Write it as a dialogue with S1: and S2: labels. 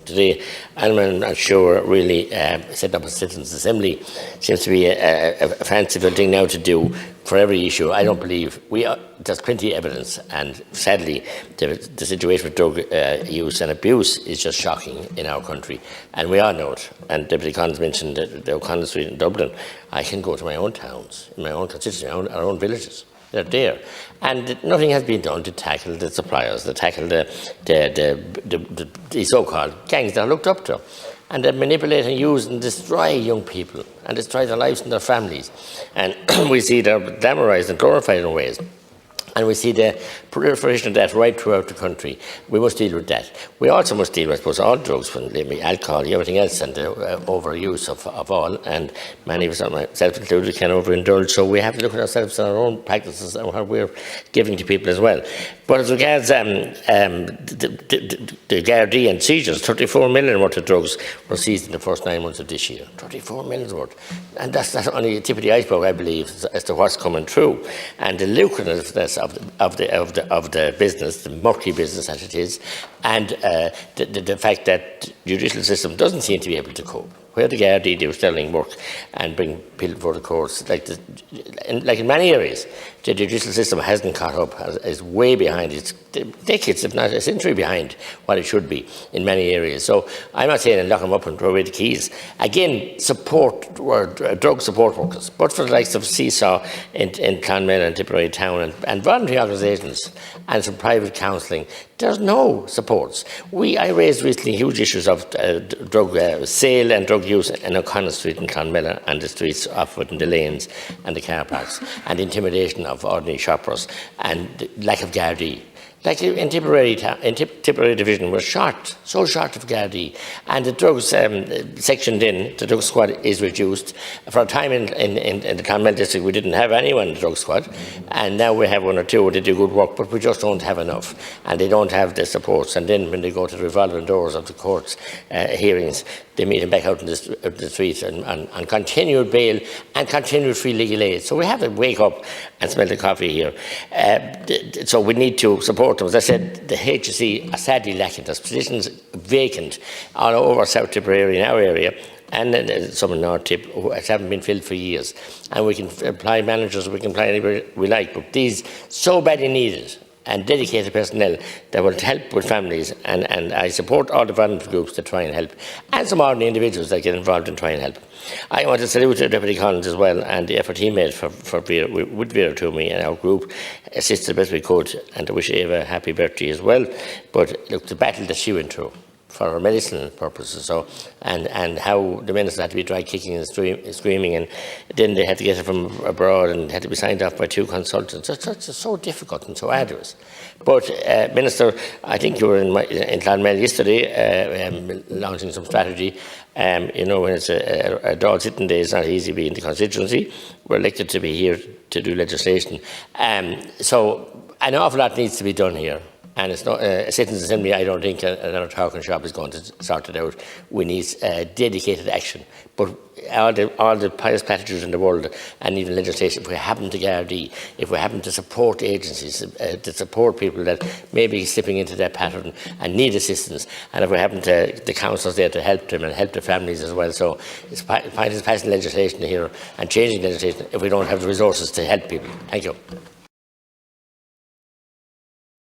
S1: today. I'm not sure really setting up a citizens' assembly seems to be a fanciful thing now to do for every issue. I don't believe there's plenty of evidence, and sadly the situation with drug use and abuse is just shocking in our country, and we all know it. And Deputy Collins mentioned the O'Connell Street in Dublin. I can go to my own towns, in my own constituency, our own villages. They're there, and nothing has been done to tackle the suppliers, to tackle the so-called gangs that are looked up to, and they manipulate and use and destroy young people and destroy their lives and their families. And we see they're glamorized and glorified in ways. And we see the proliferation of that right throughout the country. We must deal with that. We also must deal with, I suppose, all drugs, alcohol, everything else, and the overuse of all. And many of us, myself included, can overindulge. So we have to look at ourselves and our own practices and what we're giving to people as well. But as regards the Gardaí and seizures, 34 million worth of drugs were seized in the first 9 months of this year. 34 million worth. And that's only the tip of the iceberg, I believe, as to what's coming through. And the lucrativeness of the business, the murky business as it is, and the fact that the judicial system doesn't seem to be able to cope. Where the Gardaí do sterling work and bring people before the courts, like in many areas, the judicial system hasn't caught up, is way behind. It's decades, if not a century behind what it should be in many areas. So I'm not saying lock them up and throw away the keys. Again, support drug support workers, but for the likes of Seesaw in Clonmel and Tipperary Town and voluntary organisations and some private counselling, there's no supports. I raised recently huge issues of drug sale and drug use in O'Connell Street in Clonmel and the streets off it and the lanes and the car parks, and the intimidation of ordinary shoppers and the lack of Gardaí. Like in Tipperary Division, we're so short of Gardaí, and the drugs sectioned in, the drug squad is reduced. For a time in the Clonmel district, we didn't have anyone in the drug squad, and now we have one or two. They do good work, but we just don't have enough, and they don't have the supports. And then when they go to the revolving doors of the courts hearings, they meet them back out in the streets on continued bail and continued free legal aid. So we have to wake up and smell the coffee here. So we need to support them. As I said, the HSE are sadly lacking. There's positions vacant all over South Tipperary, in our area, and some in North Tip, who haven't been filled for years. And we can apply managers, we can apply anybody we like, but these so badly needed and dedicated personnel that will help with families, and I support all the voluntary groups that try and help, and some ordinary individuals that get involved and try and help. I want to salute Deputy Collins as well and the effort he made with Vera Toomey and our group, assisted the best we could, and to wish Eva a happy birthday as well. But look, the battle that she went through for her medicinal purposes, and how the minister had to be dry kicking and screaming, and then they had to get her from abroad and had to be signed off by 2 consultants. It's so difficult and so arduous. But Minister, I think you were in Clonmel yesterday launching some strategy. When it's a dog sitting there, it's not easy to be in the constituency. We're elected to be here to do legislation. So an awful lot needs to be done here. And it's not a citizens' assembly. I don't think another talking shop is going to sort it out. We need dedicated action. But all the pious platitudes in the world, and even legislation, if we happen to Gardaí, if we happen to support agencies, to support people that may be slipping into that pattern and need assistance, and if we happen to the councils there to help them and help the families as well. So it's passing legislation here and changing legislation if we don't have the resources to help people. Thank you.